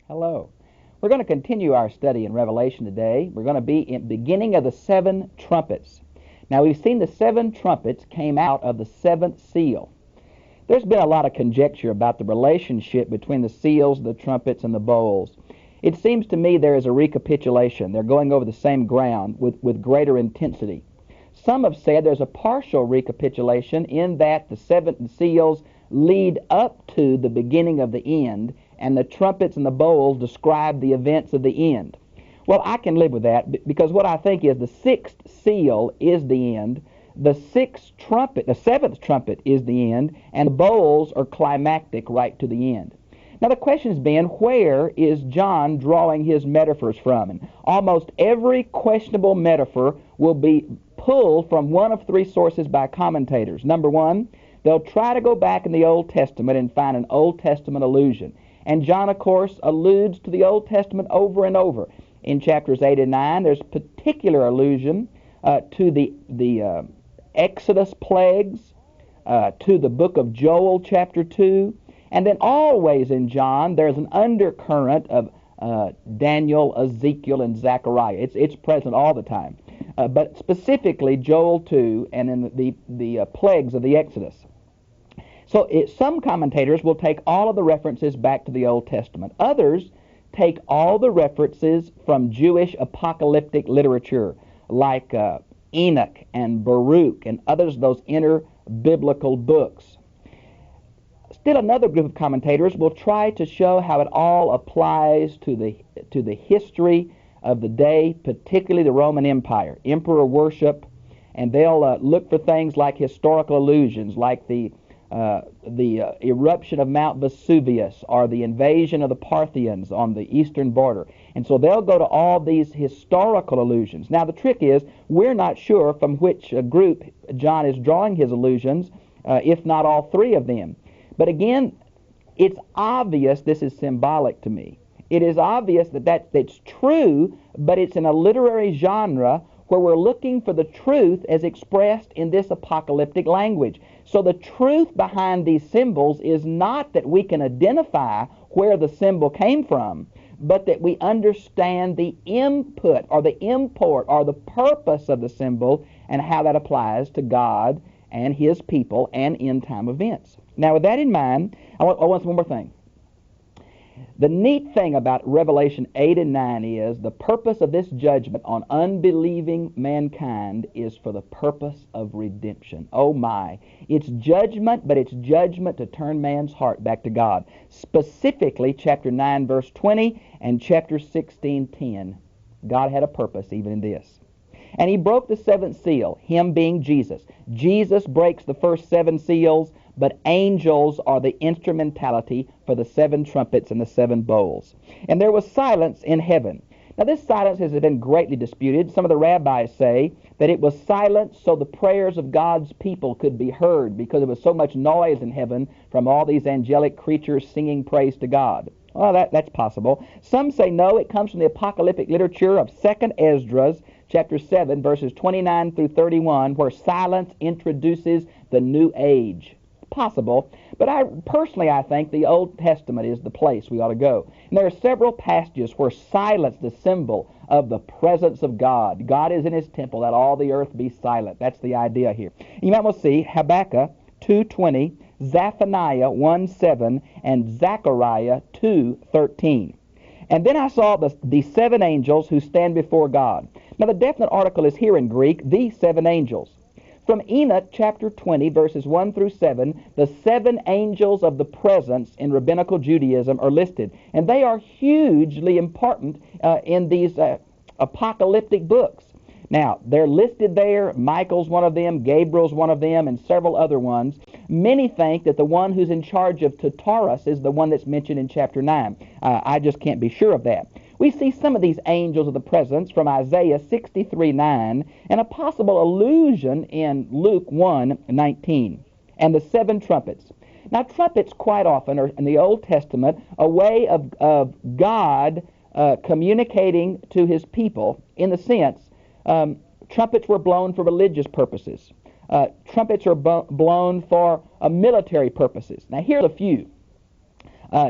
Hello. We're going to continue our study in Revelation today. We're going to be in the beginning of the seven trumpets. Now, we've seen the seven trumpets came out of the seventh seal. There's been a lot of conjecture about the relationship between the seals, the trumpets, and the bowls. It seems to me there is a recapitulation. They're going over the same ground with greater intensity. Some have said there's a partial recapitulation in that the seven seals lead up to the beginning of the end, and the trumpets and the bowls describe the events of the end. Well, I can live with that because what I think is the sixth seal is the end, the seventh trumpet is the end, and the bowls are climactic right to the end. Now the question has been, where is John drawing his metaphors from? And almost every questionable metaphor will be pulled from one of three sources by commentators. Number one, they'll try to go back in the Old Testament and find an Old Testament allusion. And John, of course, alludes to the Old Testament over and over. In chapters 8 and 9, there's particular allusion to the Exodus plagues, to the book of Joel, chapter 2. And then always in John, there's an undercurrent of Daniel, Ezekiel, and Zechariah. It's present all the time. But specifically Joel 2 and then the plagues of the Exodus. So some commentators will take all of the references back to the Old Testament. Others take all the references from Jewish apocalyptic literature, like Enoch and Baruch and others of those inter-biblical books. Still another group of commentators will try to show how it all applies to the history of the day, particularly the Roman Empire, emperor worship, and they'll look for things like historical allusions, like the eruption of Mount Vesuvius or the invasion of the Parthians on the eastern border. And so they'll go to all these historical allusions. Now the trick is, we're not sure from which group John is drawing his allusions, if not all three of them. But again, it's obvious this is symbolic to me. It is obvious that's true, but it's in a literary genre where we're looking for the truth as expressed in this apocalyptic language. So the truth behind these symbols is not that we can identify where the symbol came from, but that we understand the input or the import or the purpose of the symbol and how that applies to God and His people and end-time events. Now, with that in mind, I want one more thing. The neat thing about Revelation 8 and 9 is the purpose of this judgment on unbelieving mankind is for the purpose of redemption. Oh my. It's judgment, but it's judgment to turn man's heart back to God. Specifically, chapter 9, verse 20 and chapter 16:10. God had a purpose even in this. And He broke the seventh seal, Him being Jesus. Jesus breaks the first seven seals, but angels are the instrumentality for the seven trumpets and the seven bowls. And there was silence in heaven. Now this silence has been greatly disputed. Some of the rabbis say that it was silence so the prayers of God's people could be heard, because there was so much noise in heaven from all these angelic creatures singing praise to God. Well, that's possible. Some say no, it comes from the apocalyptic literature of 2nd Esdras, chapter 7, verses 29 through 31, where silence introduces the new age. Possible, but I think the Old Testament is the place we ought to go. And there are several passages where silence is the symbol of the presence of God. God is in His temple, let all the earth be silent. That's the idea here. You might well see Habakkuk 2:20, Zephaniah 1:7, and Zechariah 2:13. And then I saw the seven angels who stand before God. Now the definite article is here in Greek, the seven angels. From Enoch chapter 20, verses 1 through 7, the seven angels of the presence in Rabbinical Judaism are listed. And they are hugely important in these apocalyptic books. Now, they're listed there. Michael's one of them, Gabriel's one of them, and several other ones. Many think that the one who's in charge of Tartarus is the one that's mentioned in chapter 9. I just can't be sure of that. We see some of these angels of the presence from Isaiah 63:9 and a possible allusion in Luke 1:19. And the seven trumpets. Now, trumpets quite often are in the Old Testament a way of God communicating to His people, in the sense trumpets were blown for religious purposes. Trumpets are blown for military purposes. Now, here's a few.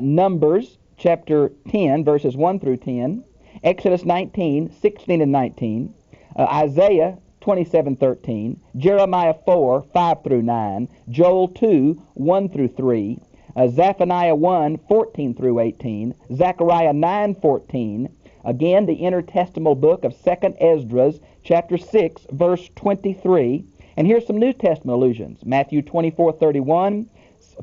Numbers chapter 10, verses 1 through 10, Exodus 19, 16 and 19, Isaiah 27:13, Jeremiah 4, 5 through 9, Joel 2, 1 through 3, Zephaniah 1, 14 through 18, Zechariah 9, 14, again the intertestamental book of 2nd Esdras, chapter 6, verse 23, and here's some New Testament allusions, Matthew 24:31,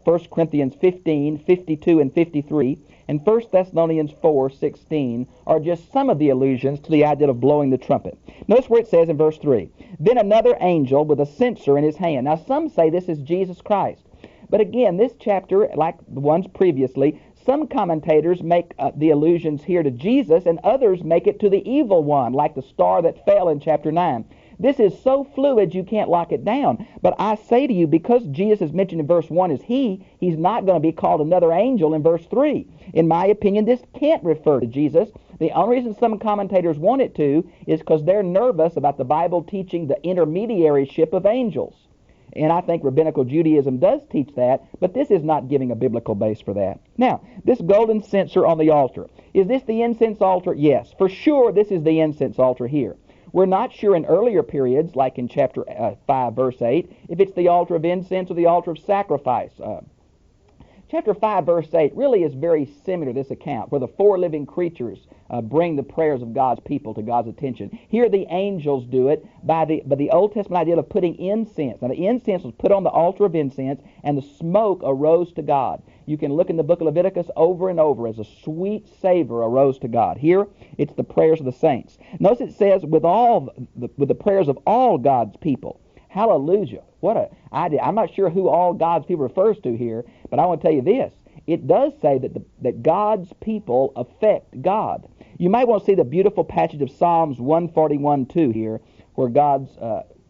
1 Corinthians 15, 52 and 53, and 1 Thessalonians 4:16 are just some of the allusions to the idea of blowing the trumpet. Notice where it says in verse 3, "Then another angel with a censer in his hand." Now some say this is Jesus Christ. But again, this chapter, like the ones previously, some commentators make the allusions here to Jesus, and others make it to the evil one, like the star that fell in chapter 9. This is so fluid you can't lock it down. But I say to you, because Jesus is mentioned in verse 1 as he's not going to be called another angel in verse 3. In my opinion, this can't refer to Jesus. The only reason some commentators want it to is because they're nervous about the Bible teaching the intermediaryship of angels. And I think Rabbinical Judaism does teach that, but this is not giving a biblical base for that. Now, this golden censer on the altar. Is this the incense altar? Yes, for sure this is the incense altar here. We're not sure in earlier periods, like in chapter 5, verse 8, if it's the altar of incense or the altar of sacrifice. Chapter 5, verse 8 really is very similar to this account, where the four living creatures bring the prayers of God's people to God's attention. Here the angels do it by the Old Testament idea of putting incense. Now the incense was put on the altar of incense, and the smoke arose to God. You can look in the book of Leviticus over and over as a sweet savor arose to God. Here it's the prayers of the saints. Notice it says with the prayers of all God's people. Hallelujah. What an idea. I'm not sure who all God's people refers to here, but I want to tell you this. It does say that God's people affect God. You might want to see the beautiful passage of Psalms 141:2 here, where God's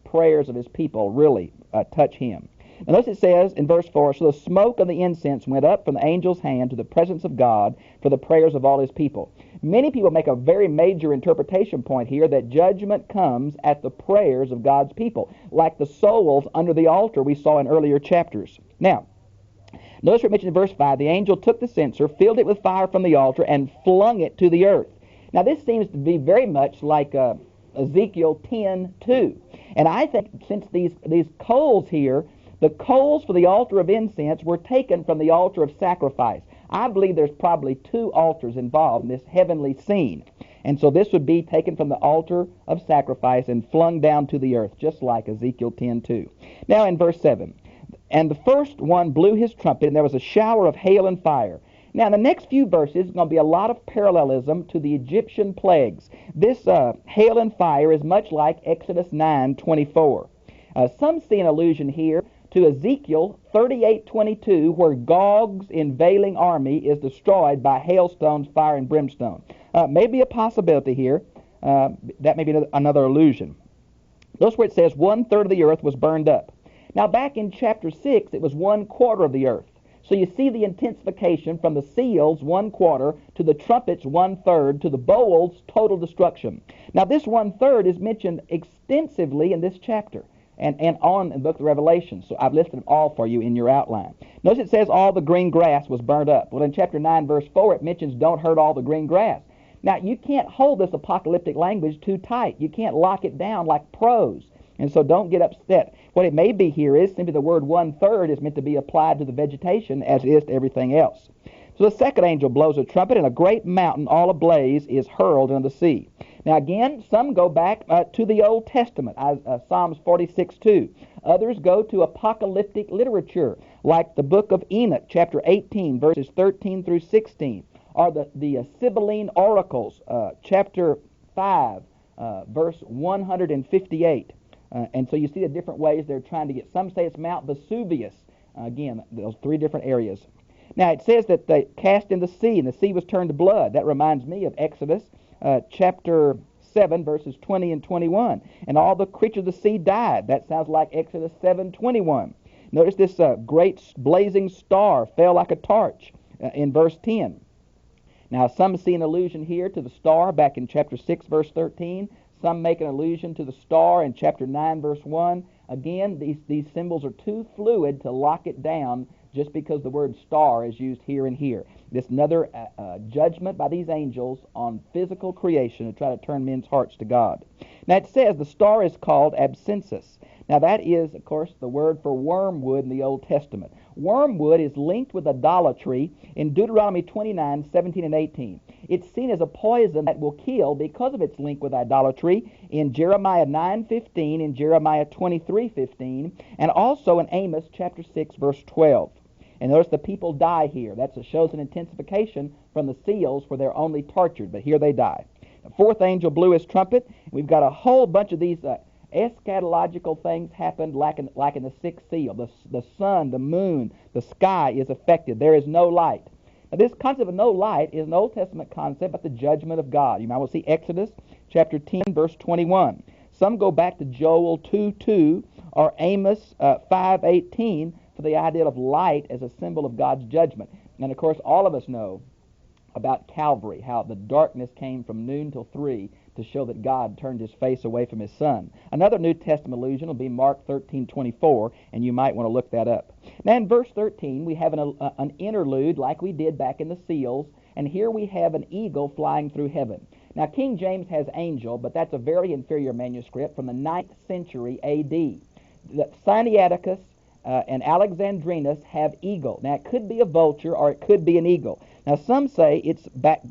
prayers of his people really touch him. And thus it says in verse 4, "So the smoke of the incense went up from the angel's hand to the presence of God for the prayers of all his people." Many people make a very major interpretation point here that judgment comes at the prayers of God's people, like the souls under the altar we saw in earlier chapters. Now, notice what mentioned in verse 5, "The angel took the censer, filled it with fire from the altar, and flung it to the earth." Now this seems to be very much like Ezekiel 10:2. And I think since these coals here, the coals for the altar of incense were taken from the altar of sacrifice. I believe there's probably two altars involved in this heavenly scene. And so this would be taken from the altar of sacrifice and flung down to the earth, just like Ezekiel 10:2. Now in verse 7, "And the first one blew his trumpet, and there was a shower of hail and fire." Now in the next few verses is going to be a lot of parallelism to the Egyptian plagues. This hail and fire is much like Exodus 9:24. Some see an allusion here to Ezekiel 38:22, where Gog's invading army is destroyed by hailstones, fire, and brimstone. Maybe a possibility here. That may be another allusion. Notice where it says 1/3 of the earth was burned up. Now back in chapter 6, it was 1/4 of the earth. So you see the intensification from the seals, 1/4, to the trumpets, 1/3, to the bowls, total destruction. Now this 1/3 is mentioned extensively in this chapter and on in the book of Revelation. So I've listed them all for you in your outline. Notice it says all the green grass was burned up. Well, in chapter 9, verse 4, it mentions don't hurt all the green grass. Now, you can't hold this apocalyptic language too tight. You can't lock it down like prose. And so don't get upset. What it may be here is simply the word 1/3 is meant to be applied to the vegetation as it is to everything else. So the second angel blows a trumpet, and a great mountain all ablaze is hurled into the sea. Now again, some go back to the Old Testament, Psalms 46:2. Others go to apocalyptic literature, like the book of Enoch, chapter 18, verses 13 through 16, or the Sibylline Oracles, chapter 5, verse 158. And so you see the different ways they're trying to get. Some say it's Mount Vesuvius. Again, those three different areas. Now it says that they cast in the sea, and the sea was turned to blood. That reminds me of Exodus chapter 7, verses 20 and 21. And all the creatures of the sea died. That sounds like Exodus 7:21. Notice this great blazing star fell like a torch in verse 10. Now some see an allusion here to the star back in chapter 6, verse 13. Some make an allusion to the star in chapter 9, verse 1. Again, these symbols are too fluid to lock it down just because the word star is used here and here. This another judgment by these angels on physical creation to try to turn men's hearts to God. Now it says the star is called abscessus. Now that is, of course, the word for wormwood in the Old Testament. Wormwood is linked with idolatry in Deuteronomy 29, 17 and 18. It's seen as a poison that will kill because of its link with idolatry in Jeremiah 9:15, in Jeremiah 23:15, and also in Amos chapter 6, verse 12. And notice the people die here. That shows an intensification from the seals where they're only tortured, but here they die. The fourth angel blew his trumpet. We've got a whole bunch of these eschatological things happened like in the sixth seal. The sun, the moon, the sky is affected. There is no light. Now, this concept of no light is an Old Testament concept about the judgment of God. You might well see Exodus chapter 10, verse 21. Some go back to Joel 2:2 or Amos 5:18 for the idea of light as a symbol of God's judgment. And, of course, all of us know about Calvary, how the darkness came from noon till 3 to show that God turned his face away from his Son. Another New Testament allusion will be Mark 13:24, and you might want to look that up. Now in verse 13, we have an interlude like we did back in the seals, and here we have an eagle flying through heaven. Now King James has angel, but that's a very inferior manuscript from the 9th century A.D. The Sinaiticus and Alexandrinus have eagle. Now it could be a vulture or it could be an eagle. Now some say it's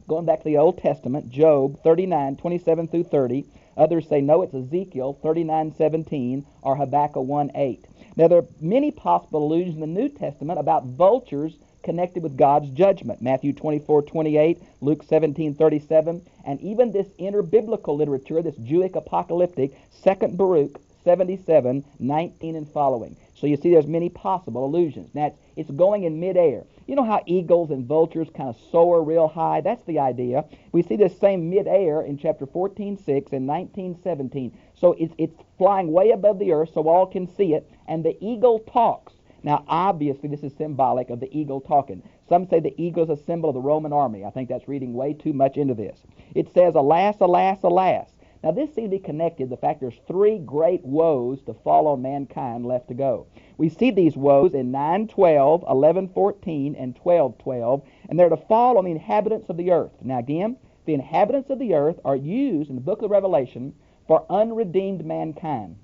going back to the Old Testament, Job 39:27 through 30. Others say no, it's Ezekiel 39:17 or Habakkuk 1:8. Now there are many possible allusions in the New Testament about vultures connected with God's judgment. Matthew 24:28, Luke 17:37, and even this interbiblical literature, this Jewish apocalyptic, 2 Baruch 77:19 and following. So you see there's many possible allusions. Now it's going in midair. You know how eagles and vultures kind of soar real high? That's the idea. We see this same midair in chapter 14:6 and 19:17. So it's flying way above the earth so all can see it, and the eagle talks. Now obviously this is symbolic of the eagle talking. Some say the eagle is a symbol of the Roman army. I think that's reading way too much into this. It says, alas, alas, alas. Now this seems to be connected, the fact there's 3 great woes to fall on mankind left to go. We see these woes in 9:12, 11:14, and 12:12, and they're to fall on the inhabitants of the earth. Now again, the inhabitants of the earth are used in the book of Revelation for unredeemed mankind.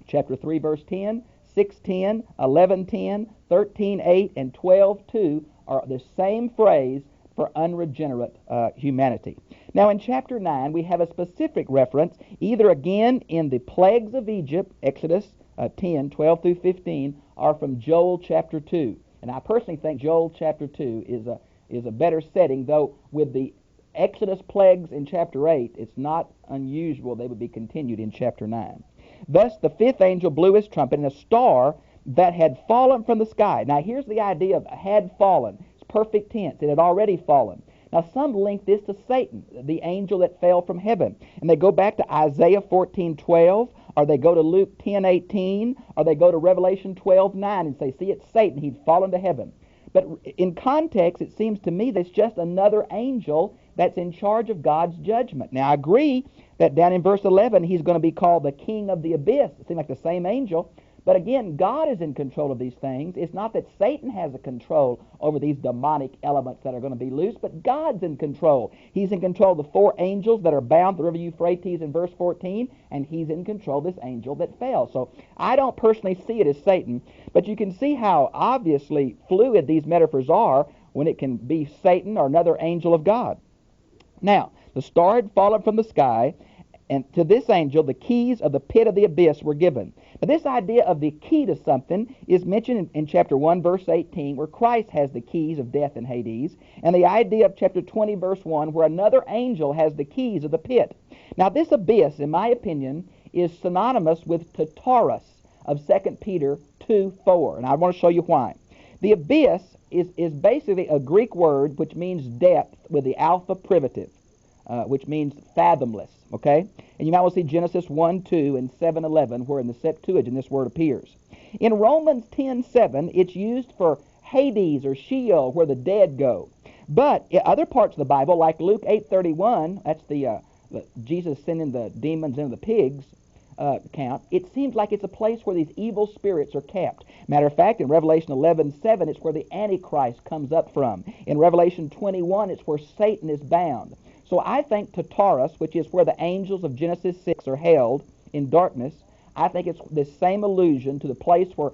Chapter 3, verse 10, 6:10, 11:10, 13:8, and 12:2 are the same phrase for unregenerate humanity. Now in chapter 9 we have a specific reference either again in the plagues of Egypt, Exodus 10, 12 through 15, or from Joel chapter 2. And I personally think Joel chapter 2 is a better setting, though with the Exodus plagues in chapter 8 it's not unusual they would be continued in chapter 9. Thus the fifth angel blew his trumpet, and a star that had fallen from the sky. Now here's the idea of had fallen. Perfect tense. It had already fallen. Now some link this to Satan, the angel that fell from heaven. And they go back to Isaiah 14:12, or they go to Luke 10:18, or they go to Revelation 12:9 and say, see, it's Satan. He'd fallen to heaven. But in context, it seems to me that's just another angel that's in charge of God's judgment. Now I agree that down in verse 11, he's going to be called the king of the abyss. It seems like the same angel. But again, God is in control of these things. It's not that Satan has a control over these demonic elements that are going to be loose, but God's in control. He's in control of the 4 angels that are bound the river Euphrates in verse 14, and he's in control of this angel that fell. So I don't personally see it as Satan, but you can see how obviously fluid these metaphors are when it can be Satan or another angel of God. Now, the star had fallen from the sky, and to this angel the keys of the pit of the abyss were given. Now this idea of the key to something is mentioned in chapter 1 verse 18, where Christ has the keys of death and Hades, and the idea of chapter 20 verse 1 where another angel has the keys of the pit. Now this abyss, in my opinion, is synonymous with Tartarus of 2 Peter 2:4, and I want to show you why. The abyss is basically a Greek word which means depth with the alpha privative, which means fathomless, okay? And you might well see Genesis 1:2 and 7:11, where in the Septuagint this word appears. In Romans 10:7, it's used for Hades or Sheol, where the dead go. But in other parts of the Bible, like Luke 8:31, that's the Jesus sending the demons into the pigs, account, it seems like it's a place where these evil spirits are kept. Matter of fact, in Revelation 11:7, it's where the Antichrist comes up from. In Revelation 21, it's where Satan is bound. So I think Tartarus, which is where the angels of Genesis 6 are held in darkness, I think it's this same allusion to the place where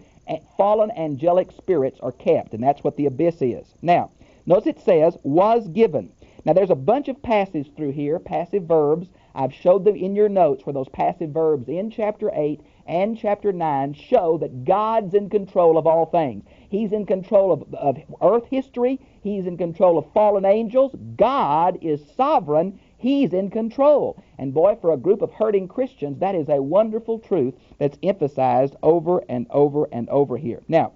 fallen angelic spirits are kept, and that's what the abyss is. Now, notice it says, was given. Now, there's a bunch of passages through here, passive verbs. I've showed them in your notes where those passive verbs in chapter 8 and chapter 9 show that God's in control of all things. He's in control of earth history. He's in control of fallen angels. God is sovereign. He's in control. And boy, for a group of hurting Christians, that is a wonderful truth that's emphasized over and over and over here. Now,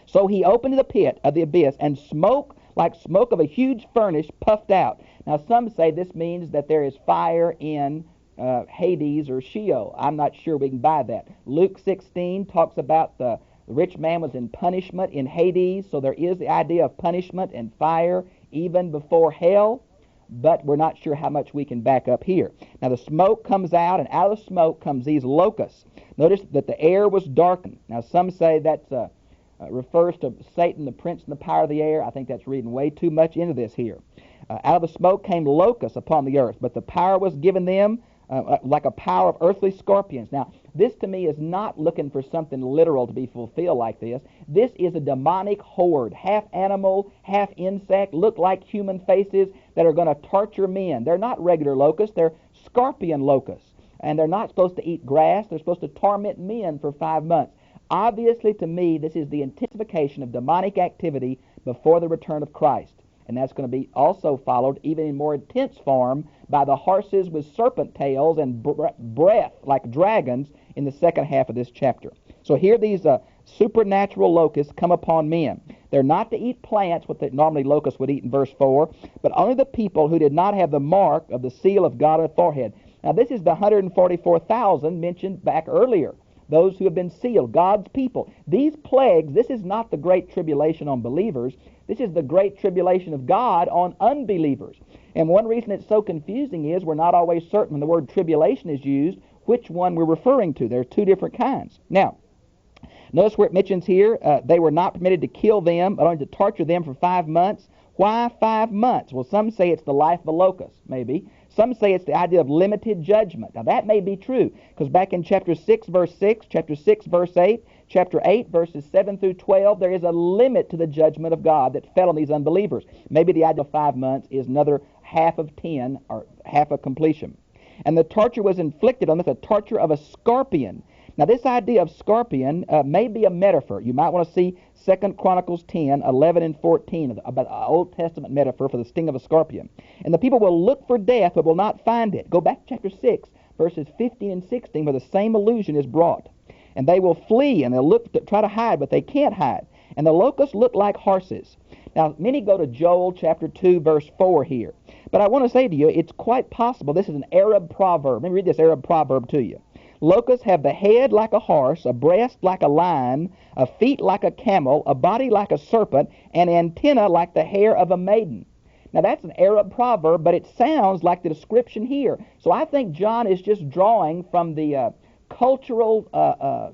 so he opened the pit of the abyss, and smoke, like smoke of a huge furnace, puffed out. Now, some say this means that there is fire in Hades or Sheol. I'm not sure we can buy that. Luke 16 talks about the rich man was in punishment in Hades, so there is the idea of punishment and fire even before hell, but we're not sure how much we can back up here. Now, the smoke comes out, and out of the smoke comes these locusts. Notice that the air was darkened. Now, some say that's refers to Satan, the prince and the power of the air. I think that's reading way too much into this here. Out of the smoke came locusts upon the earth, but the power was given them like a power of earthly scorpions. Now, this to me is not looking for something literal to be fulfilled like this. This is a demonic horde, half animal, half insect, look like human faces that are going to torture men. They're not regular locusts, they're scorpion locusts. And they're not supposed to eat grass, they're supposed to torment men for 5 months. Obviously, to me, this is the intensification of demonic activity before the return of Christ. And that's going to be also followed, even in more intense form, by the horses with serpent tails and breath like dragons in the second half of this chapter. So here these supernatural locusts come upon men. They're not to eat plants, what the normally locusts would eat in verse 4, but only the people who did not have the mark of the seal of God on the forehead. Now this is the 144,000 mentioned back earlier. Those who have been sealed, God's people. These plagues, this is not the great tribulation on believers. This is the great tribulation of God on unbelievers. And one reason it's so confusing is we're not always certain when the word tribulation is used which one we're referring to. There are two different kinds. Now, notice where it mentions here, they were not permitted to kill them, but only to torture them for 5 months. Why 5 months? Well, some say it's the life of a locust, maybe. Some say it's the idea of limited judgment. Now, that may be true, because back in chapter 6, verse 6, chapter 6, verse 8, chapter 8, verses 7 through 12, there is a limit to the judgment of God that fell on these unbelievers. Maybe the idea of 5 months is another half of 10, or half a completion. And the torture was inflicted on them, the torture of a scorpion. Now, this idea of scorpion may be a metaphor. You might want to see 2 Chronicles 10, 11, and 14, about an Old Testament metaphor for the sting of a scorpion. And the people will look for death, but will not find it. Go back to chapter 6, verses 15 and 16, where the same allusion is brought. And they will flee, and they'll look to try to hide, but they can't hide. And the locusts look like horses. Now, many go to Joel chapter 2, verse 4 here. But I want to say to you, it's quite possible this is an Arab proverb. Let me read this Arab proverb to you. Locusts have the head like a horse, a breast like a lion, a feet like a camel, a body like a serpent, and antenna like the hair of a maiden. Now that's an Arab proverb, but it sounds like the description here. So I think John is just drawing from the cultural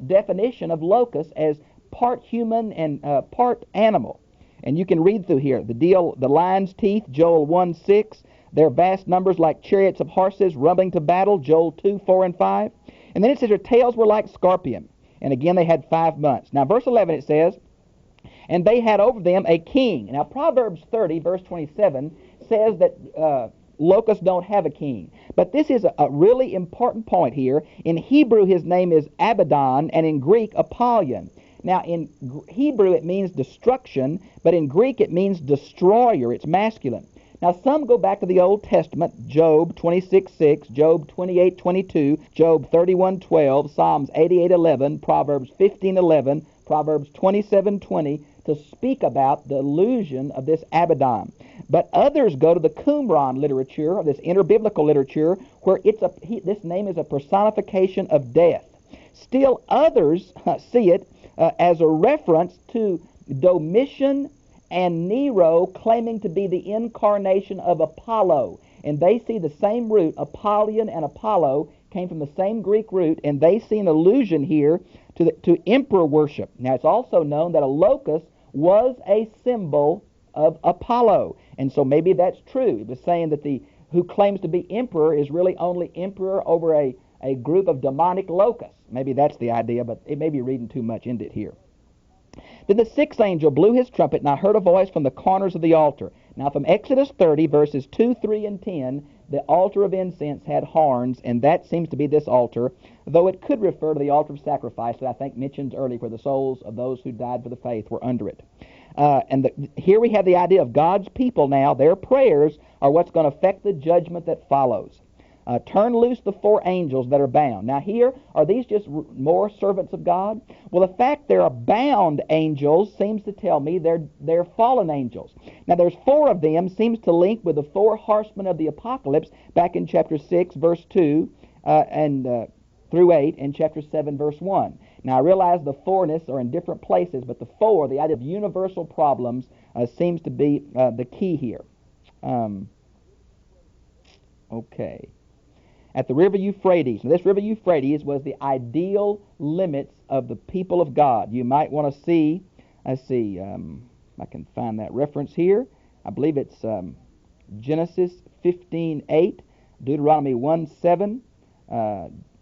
definition of locusts as part human and part animal. And you can read through here. The lion's teeth, Joel 1:6. Their vast numbers like chariots of horses rumbling to battle, Joel 2:4 and 5. And then it says their tails were like scorpion. And again, they had 5 months. Now, verse 11, it says, and they had over them a king. Now, Proverbs 30, verse 27, says that locusts don't have a king. But this is a really important point here. In Hebrew, his name is Abaddon, and in Greek, Apollyon. Now, in Hebrew, it means destruction, but in Greek, it means destroyer. It's masculine. Now, some go back to the Old Testament, Job 26:6, Job 28:22, Job 31:12, Psalms 88:11, Proverbs 15:11, Proverbs 27:20, to speak about the illusion of this Abaddon. But others go to the Qumran literature, or this interbiblical literature, where this name is a personification of death. Still others see it as a reference to Domitian and Nero claiming to be the incarnation of Apollo. and they see the same root, Apollyon and Apollo, came from the same Greek root, and they see an allusion here to emperor worship. Now, it's also known that a locust was a symbol of Apollo, and so maybe that's true. It was saying that the who claims to be emperor is really only emperor over a group of demonic locusts. Maybe that's the idea, but it may be reading too much into it here. Then the sixth angel blew his trumpet, and I heard a voice from the corners of the altar. Now from Exodus 30, verses 2, 3, and 10, the altar of incense had horns, and that seems to be this altar, though it could refer to the altar of sacrifice that I think mentioned earlier, where the souls of those who died for the faith were under it. Here we have the idea of God's people now. Their prayers are what's going to affect the judgment that follows. Turn loose the four angels that are bound. Now here, are these just more servants of God? Well, the fact there are bound angels seems to tell me they're fallen angels. Now there's four of them, seems to link with the four horsemen of the apocalypse back in chapter 6, verse 2 through 8, and chapter 7, verse 1. Now I realize the fourness are in different places, but the four, the idea of universal problems, seems to be the key here. Okay. At the river Euphrates. Now, this river Euphrates was the ideal limits of the people of God. You might want to see, I can find that reference here. I believe it's Genesis 15:8, Deuteronomy 1:7,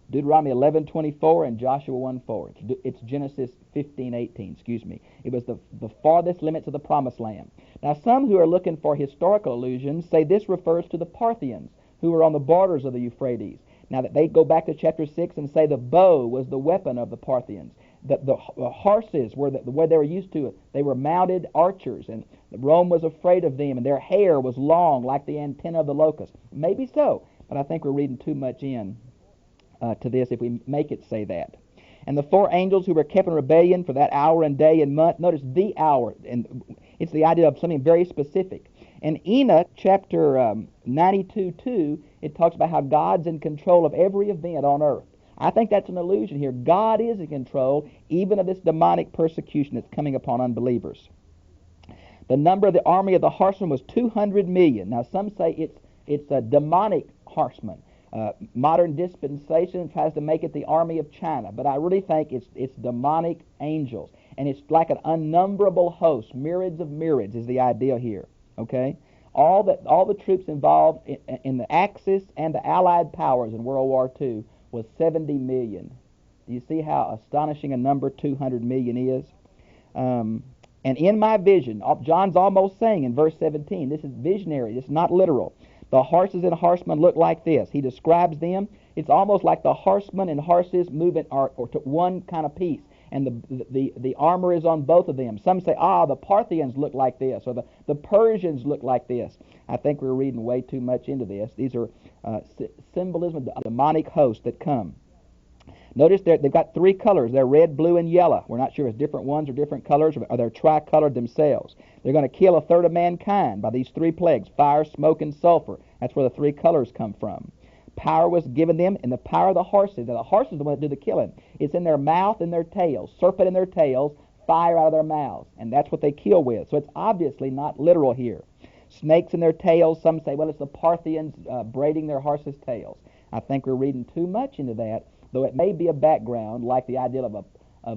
Deuteronomy 11:24, and Joshua 1:4. It's Genesis 15:18, excuse me. It was the farthest limits of the promised land. Now, some who are looking for historical allusions say this refers to the Parthians, who were on the borders of the Euphrates. Now that they go back to chapter 6 and say the bow was the weapon of the Parthians, that the horses were the way they were used to it. They were mounted archers, and Rome was afraid of them, and their hair was long like the antenna of the locust. Maybe so, but I think we're reading too much in to this if we make it say that. And the four angels who were kept in rebellion for that hour and day and month. Notice the hour, and it's the idea of something very specific. In Enoch chapter 92:2, it talks about how God's in control of every event on earth. I think that's an allusion here. God is in control even of this demonic persecution that's coming upon unbelievers. The number of the army of the horsemen was 200 million. Now some say it's a demonic horsemen. Modern dispensation tries to make it the army of China, but I really think it's demonic angels, and it's like an unnumberable host. Myriads of myriads is the idea here. Okay, all the troops involved in the Axis and the Allied powers in World War II was 70 million. Do you see how astonishing a number 200 million is? And in my vision, John's almost saying in verse 17, this is visionary, it's not literal. The horses and horsemen look like this. He describes them. It's almost like the horsemen and horses moving or to one kind of piece. And the armor is on both of them. Some say, the Parthians look like this, or the Persians look like this. I think we're reading way too much into this. These are symbolism of the demonic hosts that come. Notice they've got three colors. They're red, blue, and yellow. We're not sure if different ones are different colors, or they're tricolored themselves. They're going to kill a third of mankind by these three plagues: fire, smoke, and sulfur. That's where the three colors come from. Power was given them, and the power of the horses. Now, the horses are the ones that do the killing. It's in their mouth and their tails. Serpent in their tails, fire out of their mouths. And that's what they kill with. So it's obviously not literal here. Snakes in their tails. Some say, well, it's the Parthians braiding their horses' tails. I think we're reading too much into that, though it may be a background, like the idea of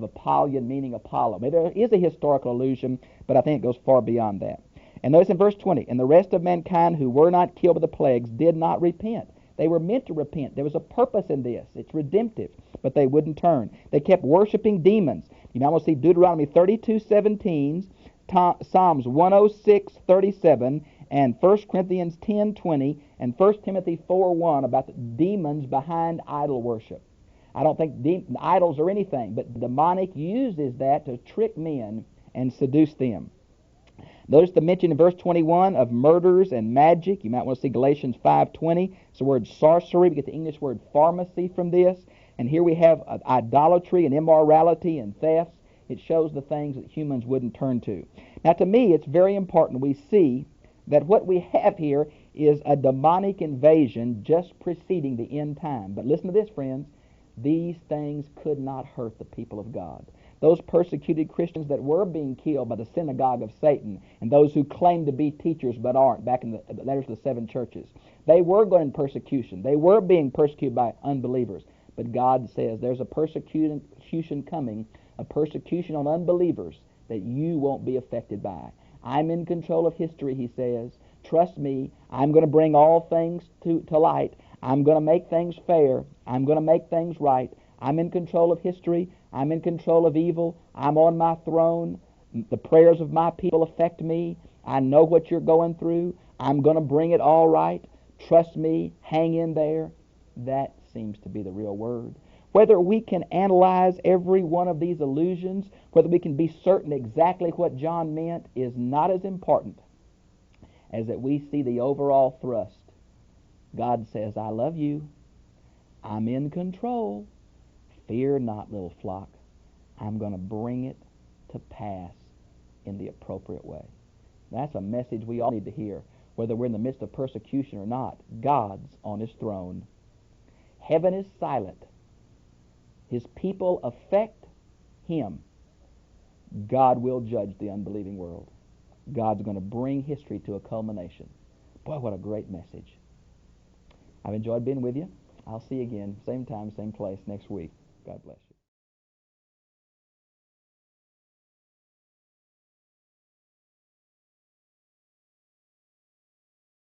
Apollyon meaning Apollo. Maybe there is a historical allusion, but I think it goes far beyond that. And notice in verse 20, and the rest of mankind who were not killed by the plagues did not repent. They were meant to repent. There was a purpose in this. It's redemptive, but they wouldn't turn. They kept worshiping demons. You now will see Deuteronomy 32:17, Psalms 106:37, and 1 Corinthians 10:20, and 1 Timothy 4:1 about the demons behind idol worship. I don't think idols are anything, but the demonic uses that to trick men and seduce them. Notice the mention in verse 21 of murders and magic. You might want to see Galatians 5:20. It's the word sorcery. We get the English word pharmacy from this. And here we have idolatry and immorality and thefts. It shows the things that humans wouldn't turn to. Now, to me, it's very important we see that what we have here is a demonic invasion just preceding the end time. But listen to this, friends. These things could not hurt the people of God. those persecuted Christians that were being killed by the synagogue of Satan, and those who claim to be teachers but aren't, back in the letters to the 7 churches. They were going in persecution. They were being persecuted by unbelievers. But God says there's a persecution coming, a persecution on unbelievers that you won't be affected by. I'm in control of history, he says. Trust me, I'm going to bring all things to light. I'm going to make things fair. I'm going to make things right. I'm in control of history. I'm in control of evil. I'm on my throne. The prayers of my people affect me. I know what you're going through. I'm going to bring it all right. Trust me. Hang in there. That seems to be the real word. Whether we can analyze every one of these allusions, whether we can be certain exactly what John meant, is not as important as that we see the overall thrust. God says, I love you. I'm in control. Fear not, little flock. I'm going to bring it to pass in the appropriate way. That's a message we all need to hear, whether we're in the midst of persecution or not. God's on his throne. Heaven is silent. His people affect him. God will judge the unbelieving world. God's going to bring history to a culmination. Boy, what a great message. I've enjoyed being with you. I'll see you again, same time, same place next week. God bless you.